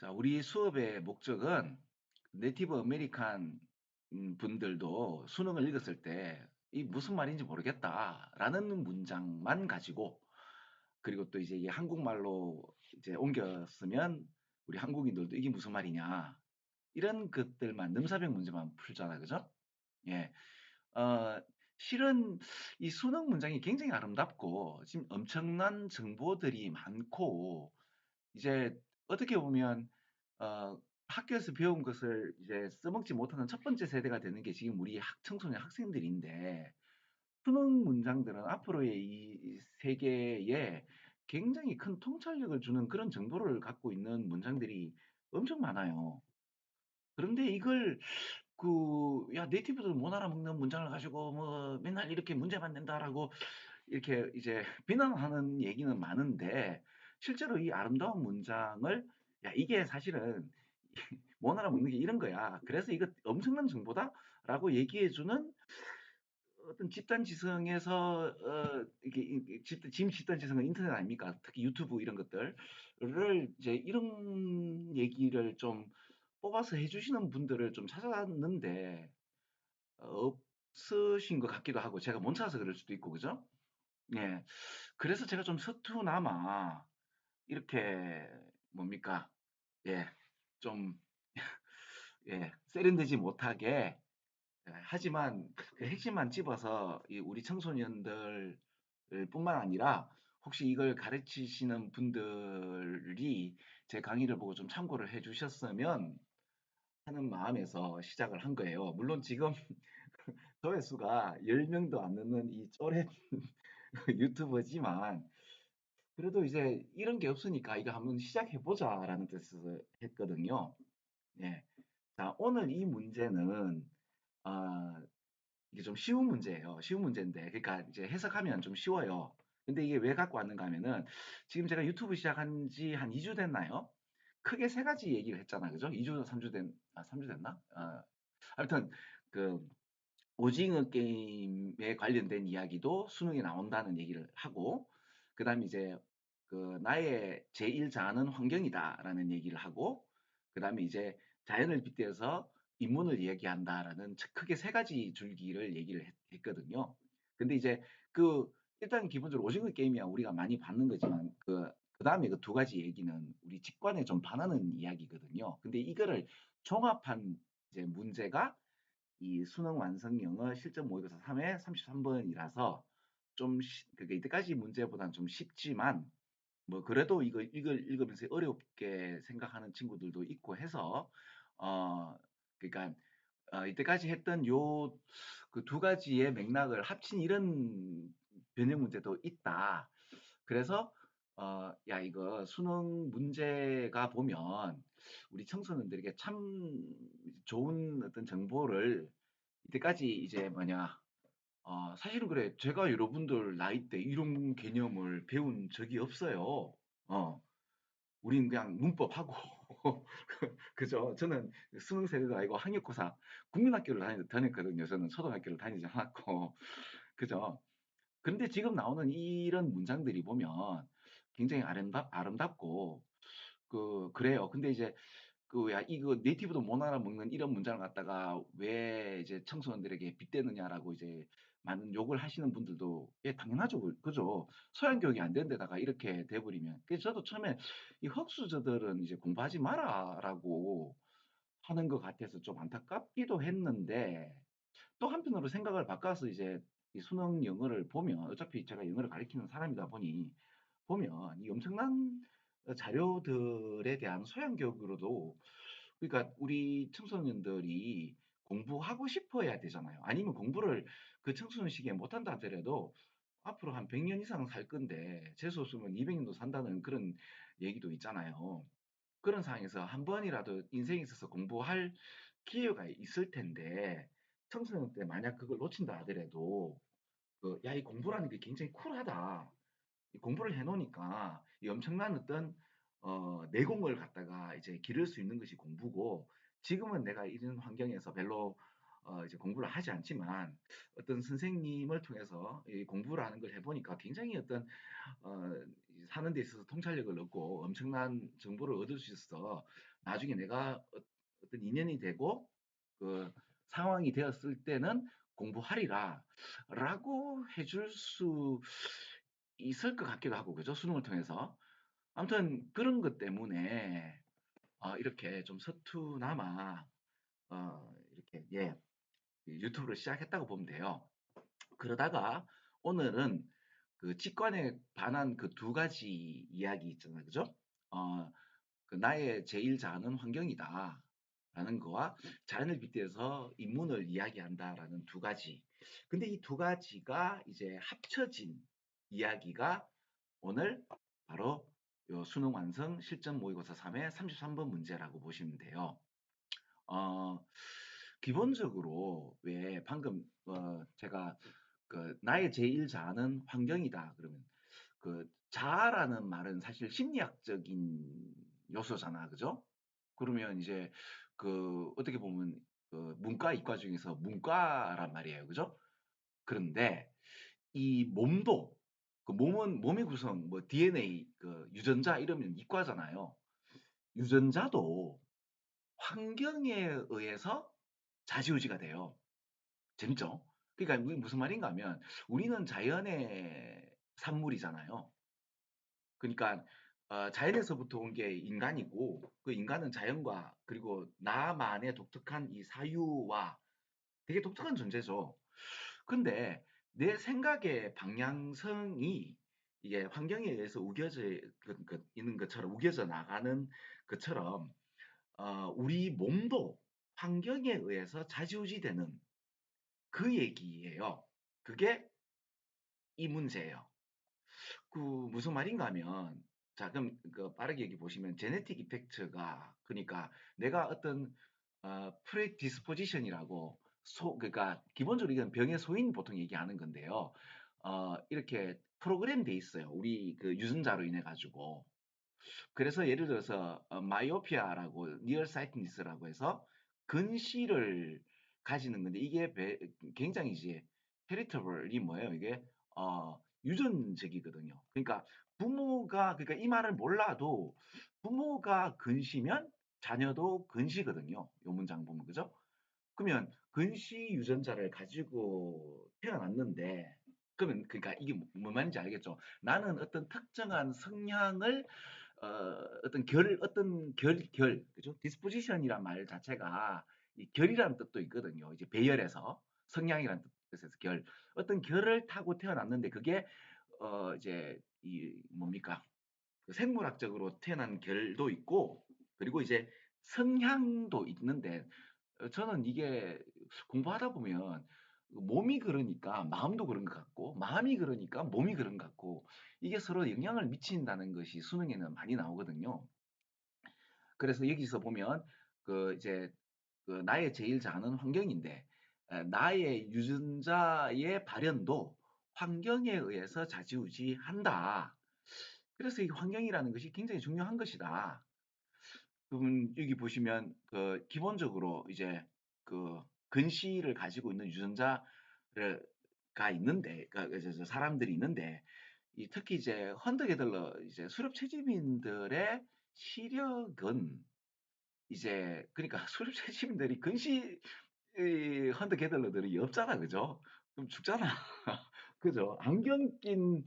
자, 우리 수업의 목적은 네이티브 아메리칸 분들도 수능을 읽었을 때 이 무슨 말인지 모르겠다라는 문장만 가지고, 그리고 또 이제 이게 한국말로 이제 옮겼으면 우리 한국인들도 이게 무슨 말이냐, 이런 것들만 능사병 문제만 풀잖아, 그죠? 예. 어, 실은 이 수능 문장이 굉장히 아름답고 지금 엄청난 정보들이 많고, 이제 어떻게 보면 어, 학교에서 배운 것을 이제 써먹지 못하는 첫 번째 세대가 되는 게 지금 우리 청소년 학생들인데, 수능 문장들은 앞으로의 이 세계에 굉장히 큰 통찰력을 주는 그런 정보를 갖고 있는 문장들이 엄청 많아요. 그런데 이걸 야, 네이티브들 못 알아먹는 문장을 가지고 뭐 맨날 이렇게 문제만 낸다라고 이렇게 이제 비난하는 얘기는 많은데, 실제로 이 아름다운 문장을, 야, 이게 사실은 못 알아먹는 게 이런 거야, 그래서 이거 엄청난 정보다라고 얘기해주는 어떤 집단 지성에서 이게 지금 집단 지성은 인터넷 아닙니까? 특히 유튜브 이런 것들을 이제 이런 얘기를 좀 뽑아서 해주시는 분들을 좀 찾아봤는데 없으신 것 같기도 하고, 제가 못 찾아서 그럴 수도 있고, 그죠? 예. 그래서 제가 좀 서투나마 이렇게 뭡니까? 예. 좀 세련되지 못하게, 하지만 그 핵심만 집어서 이 우리 청소년들 뿐만 아니라 혹시 이걸 가르치시는 분들이 제 강의를 보고 좀 참고를 해 주셨으면 하는 마음에서 시작을 한 거예요. 물론 지금 조회수가 10명도 안 넘는 이 쪼렙 유튜버지만, 그래도 이제 이런 게 없으니까 이거 한번 시작해 보자라는 뜻에서 했거든요. 예. 자, 오늘 이 문제는 아, 이게 좀 쉬운 문제예요. 쉬운 문제인데, 그러니까 이제 해석하면 좀 쉬워요. 근데 이게 왜 갖고 왔는가 하면은, 지금 제가 유튜브 시작한 지 한 2주 됐나요? 크게 세 가지 얘기를 했잖아, 그죠? 2주, 3주 3주 됐나? 하여튼, 그, 오징어 게임에 관련된 이야기도 수능에 나온다는 얘기를 하고, 그 다음에 이제, 나의 제1자아는 환경이다라는 얘기를 하고, 그 다음에 이제 자연을 빗대어서 인문을 이야기한다라는 크게 세 가지 줄기를 얘기를 했거든요. 근데 이제 그, 일단 기본적으로 오징어 게임이야 우리가 많이 받는 거지만, 그 다음에 그 두 가지 얘기는 우리 직관에 좀 반하는 이야기거든요. 근데 이거를 종합한 이제 문제가 이 수능 완성 영어 실전 모의고사 3회 33번이라서 좀 그게 이때까지 문제보다는 좀 쉽지만, 뭐 그래도 이걸 읽으면서 어렵게 생각하는 친구들도 있고 해서, 그러니까 이때까지 했던 요 그 두 가지의 맥락을 합친 이런 변형 문제도 있다. 그래서 야, 이거 수능 문제가 보면 우리 청소년들에게 참 좋은 어떤 정보를, 이때까지 이제 뭐냐, 사실은 그래, 제가 여러분들 나이 때 이런 개념을 배운 적이 없어요. 어, 우린 그냥 문법하고 그죠? 저는 수능 세대도 아니고 학력고사 국민학교를 다녔거든요. 저는 초등학교를 다니지 않았고 그죠? 근데 지금 나오는 이런 문장들이 보면 굉장히 아름답고 그래요. 근데 이제 야, 이거 네이티브도 못 알아먹는 이런 문장을 갖다가 왜 이제 청소년들에게 빗대느냐라고 이제 많은 욕을 하시는 분들도, 예, 당연하죠. 그죠? 소양 교육이 안 된 데다가 이렇게 돼버리면. 그래서 저도 처음에 이 흑수저들은 이제 공부하지 마라라고 하는 것 같아서 좀 안타깝기도 했는데, 또 한편으로 생각을 바꿔서 이제 이 수능 영어를 보면, 어차피 제가 영어를 가르치는 사람이다 보니 보면 이 엄청난 자료들에 대한 소양 교육으로도, 그러니까 우리 청소년들이 공부하고 싶어 해야 되잖아요. 아니면 공부를 그 청소년 시기에 못한다 하더라도 앞으로 한 100년 이상 살 건데 재수 없으면 200년도 산다는 그런 얘기도 있잖아요. 그런 상황에서 한 번이라도 인생에 있어서 공부할 기회가 있을 텐데, 청소년 때 만약 그걸 놓친다 하더라도 야, 이 공부라는 게 굉장히 쿨하다. 이 공부를 해놓으니까 이 엄청난 어떤 내공을 갖다가 이제 기를 수 있는 것이 공부고, 지금은 내가 이런 환경에서 별로 이제 공부를 하지 않지만 어떤 선생님을 통해서 이 공부를 하는 걸 해보니까 굉장히 어떤 어, 사는 데 있어서 통찰력을 얻고 엄청난 정보를 얻을 수 있어서 나중에 내가 어떤 인연이 되고 그 상황이 되었을 때는 공부하리라 라고 해줄 수 있을 것 같기도 하고 그죠? 수능을 통해서. 아무튼 그런 것 때문에 이렇게 좀 서투나마 이렇게 예, 유튜브를 시작했다고 보면 돼요. 그러다가 오늘은 그 직관에 반한 그 두 가지 이야기 있잖아요. 그죠? 어, 그 나의 제일 자아는 환경이다. 라는 거와 자연을 빗대서 인문을 이야기한다라는 두 가지. 근데 이 두 가지가 이제 합쳐진 이야기가 오늘 바로 요 수능 완성 실전 모의고사 3의 33번 문제라고 보시면 돼요. 어, 기본적으로 왜 방금 제가 그 나의 제일 자아는 환경이다. 그러면 그 자아라는 말은 사실 심리학적인 요소잖아. 그죠? 그러면 이제 그 어떻게 보면 그 문과 이과 중에서 문과란 말이에요. 그죠? 그런데 이 몸도 그 몸은 몸의 구성 뭐 DNA 그 유전자 이러면 이과잖아요. 유전자도 환경에 의해서 좌지우지가 돼요. 재밌죠? 그러니까 무슨 말인가 하면 우리는 자연의 산물이잖아요. 그러니까 자연에서부터 온 게 인간이고 그 인간은 자연과 그리고 나만의 독특한 이 사유와 되게 독특한 존재죠. 근데 내 생각의 방향성이 이게 환경에 의해서 우겨져 있는 것처럼 우겨져 나가는 것처럼 우리 몸도 환경에 의해서 좌지우지되는 그 얘기예요. 그게 이 문제예요. 그 무슨 말인가 하면 자 그럼 그 빠르게 얘기 보시면 제네틱 이펙트가 그러니까 내가 어떤 프레디스포지션이라고 그러니까 기본적으로 이건 병의 소인 보통 얘기하는 건데요. 이렇게 프로그램 돼 있어요. 우리 그 유전자로 인해 가지고. 그래서 예를 들어서 마이오피아라고 니얼사이트니스라고 해서 근시를 가지는 건데 이게 굉장히 이제 헤리터블이 뭐예요? 이게 유전적이거든요. 그러니까 부모가 그러니까 이 말을 몰라도 부모가 근시면 자녀도 근시거든요. 요 문장 보면 그죠? 그러면 근시 유전자를 가지고 태어났는데 그러면 그러니까 이게 뭔 말인지 알겠죠? 나는 어떤 특정한 성향을 어떤 그죠? disposition이란 말 자체가 이 결이라는 뜻도 있거든요. 이제 배열에서 성향이라는 뜻에서 결. 어떤 결을 타고 태어났는데 그게 이제 이 뭡니까? 그 생물학적으로 태어난 결도 있고 그리고 이제 성향도 있는데 저는 이게 공부하다 보면 몸이 그러니까 마음도 그런 것 같고 마음이 그러니까 몸이 그런 것 같고 이게 서로 영향을 미친다는 것이 수능에는 많이 나오거든요. 그래서 여기서 보면 그 이제 그 나의 제일 자아는 환경인데 나의 유전자의 발현도 환경에 의해서 좌지우지한다. 그래서 이 환경이라는 것이 굉장히 중요한 것이다. 그러면 여기 보시면 그 기본적으로 이제 그 근시를 가지고 있는 유전자를 가 있는데 그 사람들이 있는데 이 특히 이제 헌터게들러 이제 수렵 채집인들의 시력은 이제 그러니까 수렵 채집인들이 근시 이 헌터게들러들이 없잖아 그죠? 그럼 죽잖아 그죠? 안경 낀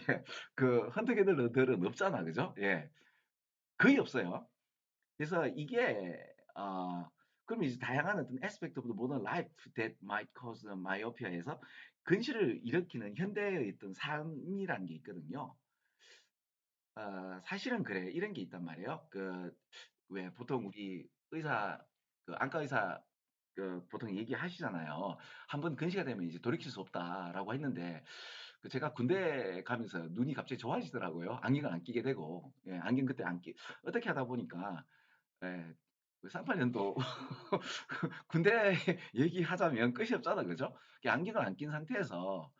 예, 그 헌터게들러들은 없잖아 그죠? 예, 거의 없어요. 그래서 이게 그럼 이제 다양한 어떤 aspect of the modern life that might cause myophia에서 근시를 일으키는 현대의 어떤 삶이라는 게 있거든요. 사실은 그래. 이런 게 있단 말이에요. 그 왜 보통 우리 의사 그 안과 의사 그 보통 얘기하시잖아요. 한 번 근시가 되면 이제 돌이킬 수 없다라고 했는데 그 제가 군대 가면서 눈이 갑자기 좋아지더라고요. 안경을 안 끼게 되고 예, 안경 그때 안 끼 어떻게 하다 보니까 예. 그 쌍팔년도 군대 얘기하자면 끝이 없잖아, 그죠? 안경을 안 낀 상태에서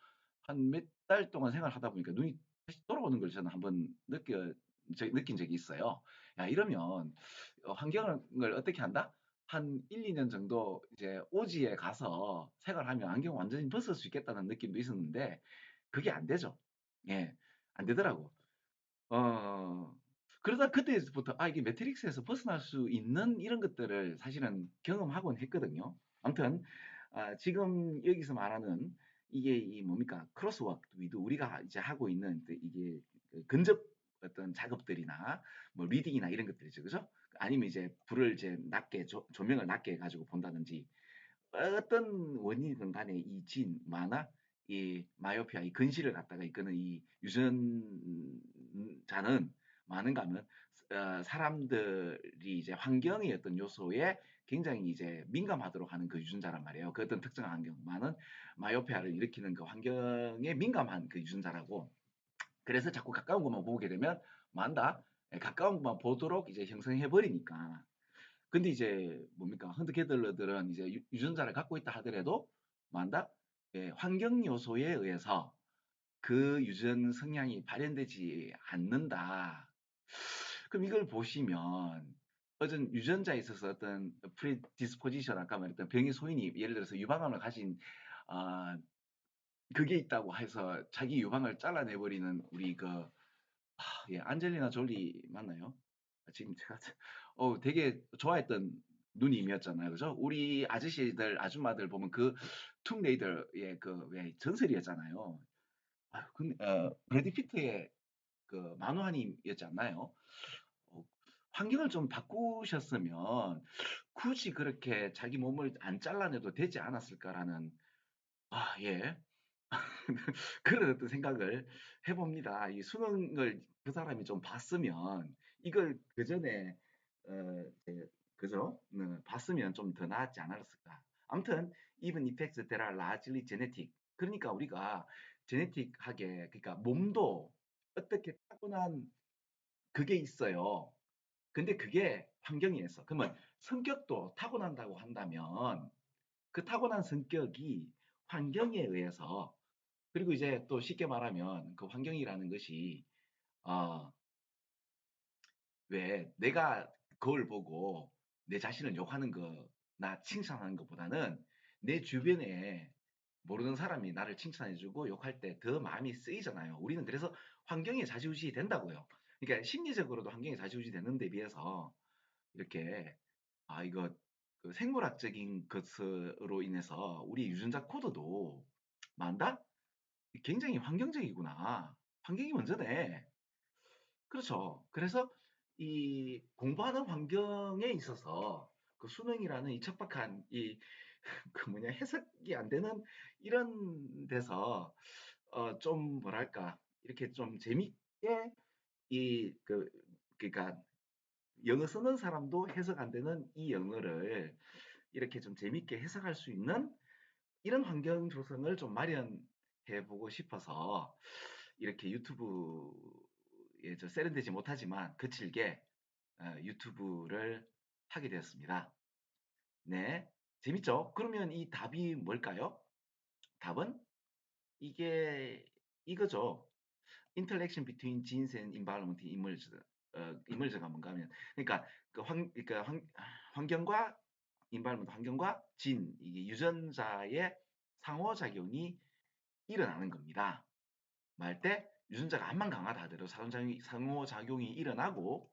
한 몇 달 동안 생활하다 보니까 눈이 다시 돌아오는 걸 저는 한번 느낀 적이 있어요. 야, 이러면 환경을 어떻게 한다? 한 1-2년 정도 이제 오지에 가서 생활하면 안경 완전히 벗을 수 있겠다는 느낌도 있었는데 그게 안 되죠. 예. 안 되더라고. 어. 그러다 그때부터 이게 매트릭스에서 벗어날 수 있는 이런 것들을 사실은 경험하곤 했거든요. 아무튼 지금 여기서 말하는 이게 이 뭡니까? 크로스워크 위도 우리가 이제 하고 있는 이게 그 근접 어떤 작업들이나 뭐 리딩이나 이런 것들이죠. 그죠? 아니면 이제 불을 이제 낮게 조명을 낮게 해 가지고 본다든지 어떤 원인이든 간에 이 진, 만화, 이 마이오피아, 이 근시를 갖다가 이끄는 이 유전자는 많은가 하면 사람들이 이제 환경의 어떤 요소에 굉장히 이제 민감하도록 하는 그 유전자란 말이에요. 그 어떤 특정한 환경만은 마이오피아를 일으키는 그 환경에 민감한 그 유전자라고. 그래서 자꾸 가까운 것만 보게 되면 만다. 가까운 것만 보도록 이제 형성해 버리니까. 근데 이제 뭡니까? 헌터게들러들은 이제 유전자를 갖고 있다 하더라도 뭐한다? 예, 환경 요소에 의해서 그 유전 성향이 발현되지 않는다. 그럼 이걸 보시면 어떤 유전자에 있어서 어떤 프리디스포지션 아까 말했던 병의 소인이 예를 들어서 유방암을 가진 아, 그게 있다고 해서 자기 유방을 잘라내버리는 우리 예, 안젤리나 졸리 맞나요? 지금 제가 되게 좋아했던 누님이었잖아요. 그죠? 우리 아저씨들, 아줌마들 보면 그 툼레이더의 그 왜 전설이었잖아요. 근데 브래드 피트의 그 만화님이었지 않나요? 어, 환경을 좀 바꾸셨으면 굳이 그렇게 자기 몸을 안 잘라내도 되지 않았을까라는 예. 그런 어떤 생각을 해봅니다. 이 수능을 그 사람이 좀 봤으면 이걸 그 전에 그죠? 봤으면 좀 더 나았지 않았을까. 아무튼 even effects that are largely genetic. 그러니까 우리가 제네틱하게 그러니까 몸도 어떻게 타고난 그게 있어요. 근데 그게 환경에 의해서 그러면 성격도 타고난다고 한다면 그 타고난 성격이 환경에 의해서 그리고 이제 또 쉽게 말하면 그 환경이라는 것이 어, 왜 내가 거울 보고 내 자신을 욕하는 거나 칭찬하는 것보다는 내 주변에 모르는 사람이 나를 칭찬해주고 욕할 때 더 마음이 쓰이잖아요. 우리는 그래서 환경에 좌지우지 된다고요. 그러니까 심리적으로도 환경에 좌지우지 되는 데 비해서 이렇게 이거 그 생물학적인 것으로 인해서 우리 유전자 코드도 만다? 굉장히 환경적이구나. 환경이 먼저네. 그렇죠. 그래서 이 공부하는 환경에 있어서 그 수능이라는 이 척박한 그 뭐냐 해석이 안 되는 이런 데서 좀 뭐랄까 이렇게 좀 재밌게 그러니까 영어 쓰는 사람도 해석 안 되는 이 영어를 이렇게 좀 재밌게 해석할 수 있는 이런 환경 조성을 좀 마련해 보고 싶어서 이렇게 유튜브에 세련되지 못하지만 거칠게 유튜브를 하게 되었습니다. 네, 재밌죠? 그러면 이 답이 뭘까요? 답은 이게 이거죠. Interaction between genes and environment emerged. emerge가 뭔가 하면 그러니까 환경과 environment 환경과 진 이게 유전자의 상호작용이 일어나는 겁니다. 말 때 유전자가 암만 강하다 하더라도 상호작용이 일어나고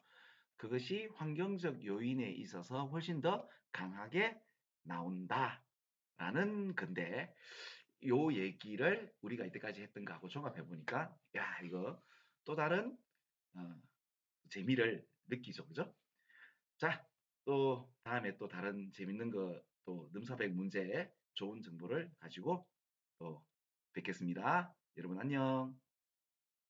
그것이 환경적 요인에 있어서 훨씬 더 강하게 나온다라는 건데 요 얘기를 우리가 이때까지 했던 거하고 종합해 보니까 야 이거 또 다른 어, 재미를 느끼죠, 그죠? 자, 또 다음에 또 다른 재밌는 거 또 능사백 문제 좋은 정보를 가지고 또 뵙겠습니다. 여러분 안녕.